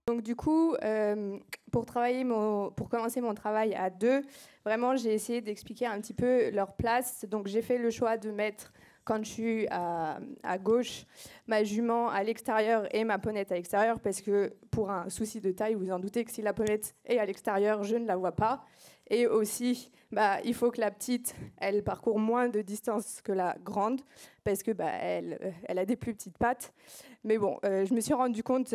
Donc du coup, pour commencer mon travail à deux, vraiment j'ai essayé d'expliquer un petit peu leur place. Donc j'ai fait le choix de mettre, quand je suis à gauche, ma jument à l'extérieur et ma ponette à l'extérieur, parce que pour un souci de taille, vous en doutez que si la ponette est à l'extérieur, je ne la vois pas. Et aussi, il faut que la petite, elle parcourt moins de distance que la grande, parce que elle a des plus petites pattes. Mais bon, je me suis rendu compte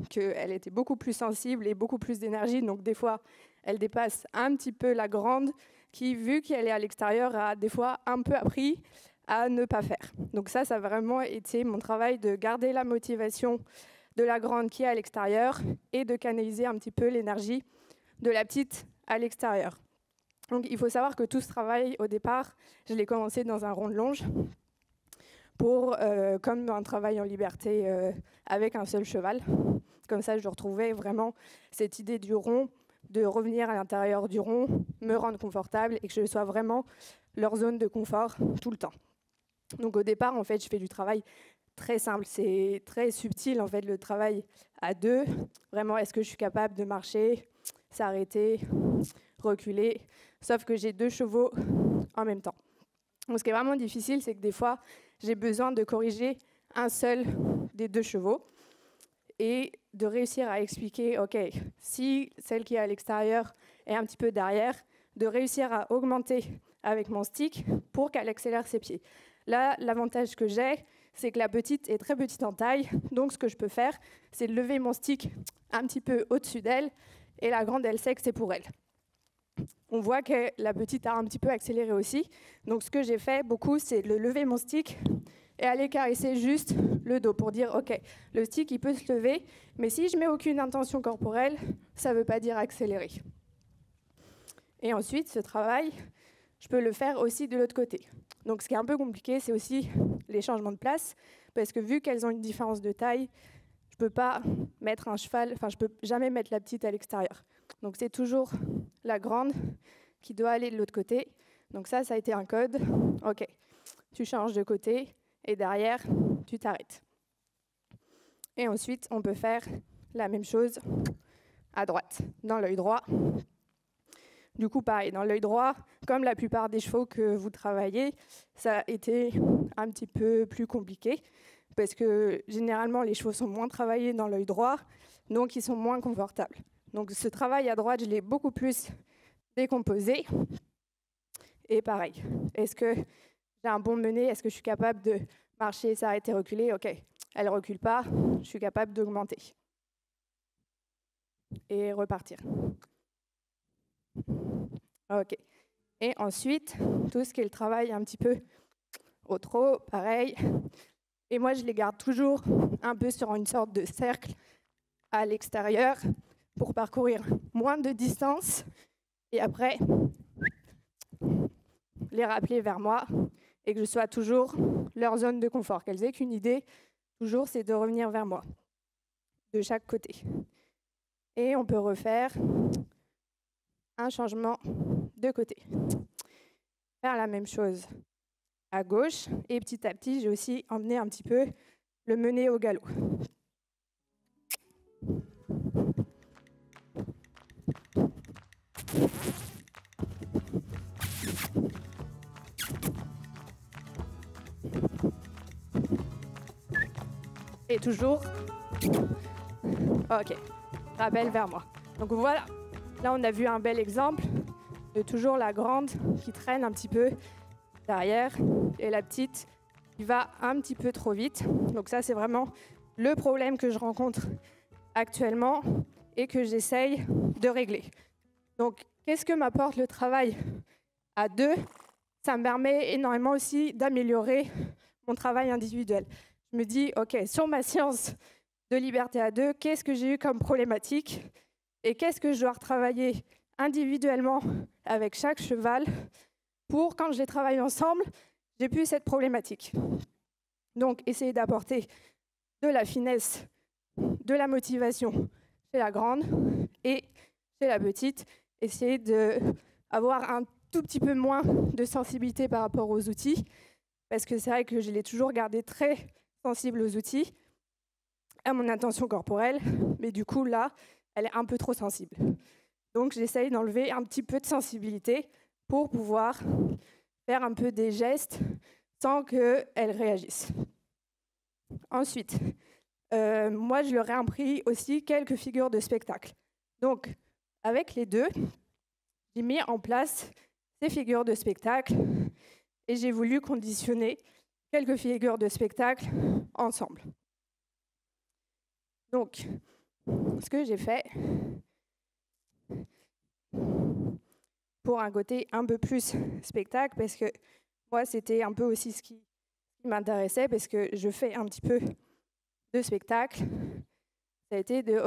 qu'elle était beaucoup plus sensible et beaucoup plus d'énergie. Donc des fois, elle dépasse un petit peu la grande, qui, vu qu'elle est à l'extérieur, a des fois un peu appris à ne pas faire. Donc ça a vraiment été mon travail de garder la motivation de la grande qui est à l'extérieur et de canaliser un petit peu l'énergie de la petite à l'extérieur. Donc il faut savoir que tout ce travail, au départ, je l'ai commencé dans un rond de longe, comme un travail en liberté avec un seul cheval. Comme ça, je retrouvais vraiment cette idée du rond, de revenir à l'intérieur du rond, me rendre confortable et que je sois vraiment leur zone de confort tout le temps. Donc au départ, en fait, je fais du travail très simple. C'est très subtil, en fait, le travail à deux. Vraiment, est-ce que je suis capable de marcher, s'arrêter, reculer, sauf que j'ai 2 chevaux en même temps. Donc, ce qui est vraiment difficile, c'est que des fois, j'ai besoin de corriger un seul des 2 chevaux et de réussir à expliquer, OK, si celle qui est à l'extérieur est un petit peu derrière, de réussir à augmenter avec mon stick pour qu'elle accélère ses pieds. Là, l'avantage que j'ai, c'est que la petite est très petite en taille, donc ce que je peux faire, c'est de lever mon stick un petit peu au-dessus d'elle, et la grande, elle sait que c'est pour elle. On voit que la petite a un petit peu accéléré aussi, donc ce que j'ai fait beaucoup, c'est de lever mon stick et aller caresser juste le dos pour dire, OK, le stick, il peut se lever, mais si je mets aucune intention corporelle, ça ne veut pas dire accélérer. Et ensuite, ce travail, je peux le faire aussi de l'autre côté. Donc ce qui est un peu compliqué, c'est aussi les changements de place, parce que vu qu'elles ont une différence de taille, je peux pas mettre un cheval, enfin je peux jamais mettre la petite à l'extérieur. Donc c'est toujours la grande qui doit aller de l'autre côté. Donc ça a été un code. OK, tu changes de côté et derrière, tu t'arrêtes. Et ensuite, on peut faire la même chose à droite, dans l'œil droit. Du coup, pareil, dans l'œil droit, comme la plupart des chevaux que vous travaillez, ça a été un petit peu plus compliqué, parce que généralement, les chevaux sont moins travaillés dans l'œil droit, donc ils sont moins confortables. Donc ce travail à droite, je l'ai beaucoup plus décomposé. Et pareil, est-ce que j'ai un bon mené? Est-ce que je suis capable de marcher, s'arrêter, reculer? OK, elle ne recule pas, je suis capable d'augmenter. Et repartir. OK. Et ensuite, tout ce qui est le travail un petit peu au trot, pareil. Et moi, je les garde toujours un peu sur une sorte de cercle à l'extérieur pour parcourir moins de distance et après les rappeler vers moi et que je sois toujours leur zone de confort, qu'elles aient qu'une idée, toujours, c'est de revenir vers moi, de chaque côté. Et on peut refaire un changement de côté. Faire la même chose à gauche et petit à petit, j'ai aussi emmené un petit peu le mené au galop. Et toujours, OK, rappel vers moi. Donc voilà, là on a vu un bel exemple de toujours la grande qui traîne un petit peu derrière et la petite qui va un petit peu trop vite. Donc ça c'est vraiment le problème que je rencontre actuellement et que j'essaye de régler. Donc qu'est-ce que m'apporte le travail à deux? Ça me permet énormément aussi d'améliorer mon travail individuel. Je me dis, OK, sur ma séance de liberté à deux, qu'est-ce que j'ai eu comme problématique et qu'est-ce que je dois retravailler individuellement avec chaque cheval pour, quand je les travaille ensemble, j'ai plus cette problématique. Donc, essayer d'apporter de la finesse, de la motivation chez la grande et chez la petite, essayer d'avoir un tout petit peu moins de sensibilité par rapport aux outils, parce que c'est vrai que je l'ai toujours gardé très sensible aux outils, à mon intention corporelle, mais du coup, là, elle est un peu trop sensible. Donc, j'essaye d'enlever un petit peu de sensibilité pour pouvoir faire un peu des gestes sans qu'elle réagisse. Ensuite, moi, je leur ai appris aussi quelques figures de spectacle. Donc, avec les deux, j'ai mis en place ces figures de spectacle et j'ai voulu conditionner quelques figures de spectacle ensemble. Donc, ce que j'ai fait, pour un côté un peu plus spectacle, parce que moi, c'était un peu aussi ce qui m'intéressait, parce que je fais un petit peu de spectacle, ça a été de,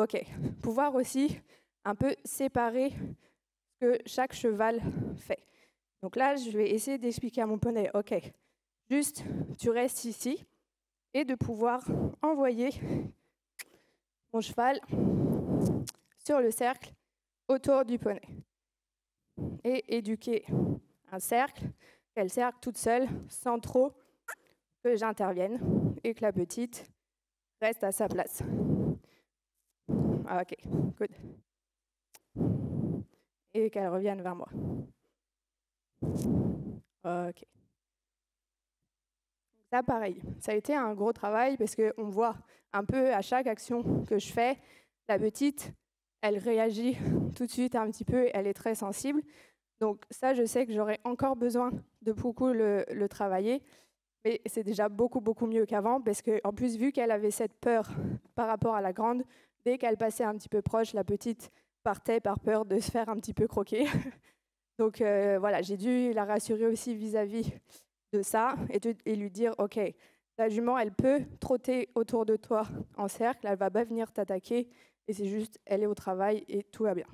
pouvoir aussi un peu séparer ce que chaque cheval fait. Donc là, je vais essayer d'expliquer à mon poney, juste, tu restes ici, et de pouvoir envoyer mon cheval sur le cercle autour du poney. Et éduquer un cercle, qu'elle cercle toute seule, sans trop que j'intervienne, et que la petite reste à sa place. Ok, good. Et qu'elle revienne vers moi. Ok. Ça, pareil, ça a été un gros travail parce qu'on voit un peu à chaque action que je fais, la petite, elle réagit tout de suite un petit peu, elle est très sensible. Donc ça, je sais que j'aurais encore besoin de beaucoup le travailler, mais c'est déjà beaucoup, beaucoup mieux qu'avant parce qu'en plus, vu qu'elle avait cette peur par rapport à la grande, dès qu'elle passait un petit peu proche, la petite partait par peur de se faire un petit peu croquer. Donc voilà, j'ai dû la rassurer aussi vis-à-vis de ça et lui dire, la jument, elle peut trotter autour de toi en cercle, elle va pas venir t'attaquer et c'est juste, elle est au travail et tout va bien.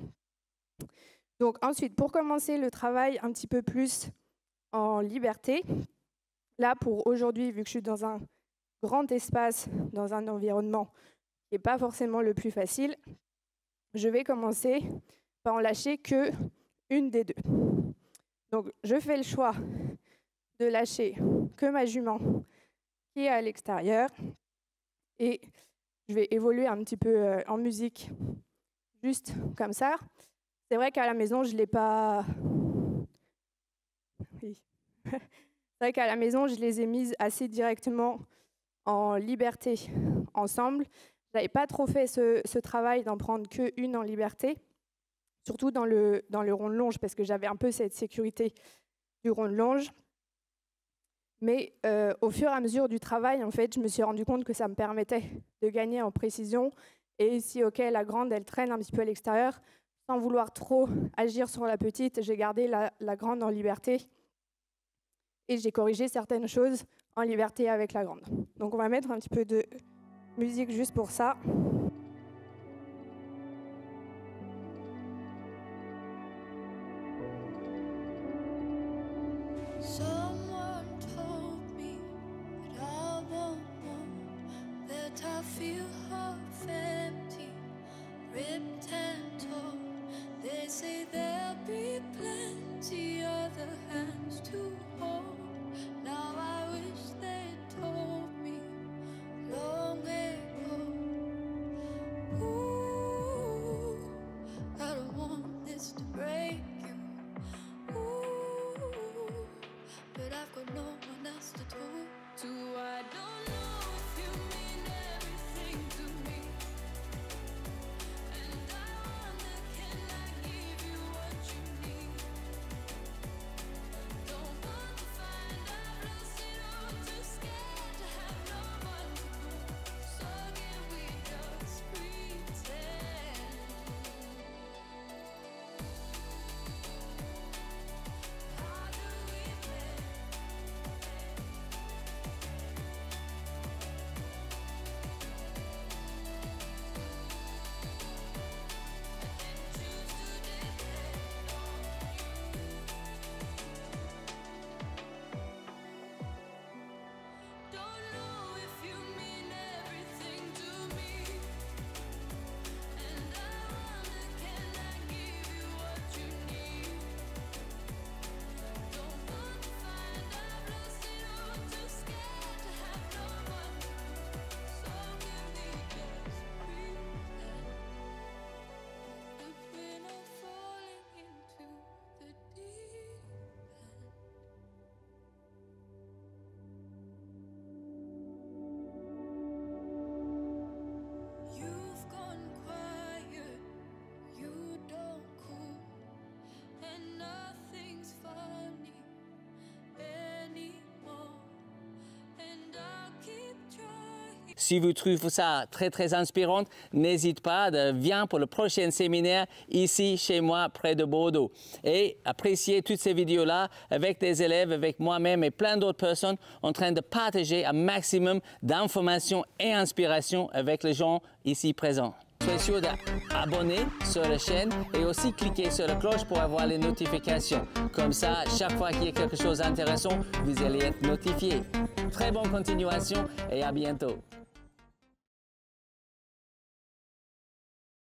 Donc ensuite, pour commencer le travail un petit peu plus en liberté, là pour aujourd'hui, vu que je suis dans un grand espace, dans un environnement qui n'est pas forcément le plus facile, je vais commencer par en lâcher que une des deux. Donc je fais le choix de lâcher que ma jument qui est à l'extérieur et je vais évoluer un petit peu en musique juste comme ça. C'est vrai qu'à la maison, je l'ai pas... Oui. C'est vrai qu'à la maison, je les ai mises assez directement en liberté ensemble. Je n'avais pas trop fait ce travail d'en prendre qu'une en liberté, surtout dans le rond de longe, parce que j'avais un peu cette sécurité du rond de longe. Mais au fur et à mesure du travail, en fait, je me suis rendu compte que ça me permettait de gagner en précision. Et si, la grande, elle traîne un petit peu à l'extérieur, sans vouloir trop agir sur la petite, j'ai gardé la grande en liberté. Et j'ai corrigé certaines choses en liberté avec la grande. Donc on va mettre un petit peu de musique juste pour ça. Si vous trouvez ça très inspirant, n'hésite pas, viens pour le prochain séminaire ici chez moi près de Bordeaux. Et appréciez toutes ces vidéos-là avec des élèves, avec moi-même et plein d'autres personnes en train de partager un maximum d'informations et inspirations avec les gens ici présents. Soyez sûr d'abonner sur la chaîne et aussi cliquer sur la cloche pour avoir les notifications. Comme ça, chaque fois qu'il y a quelque chose d'intéressant, vous allez être notifié. Très bonne continuation et à bientôt.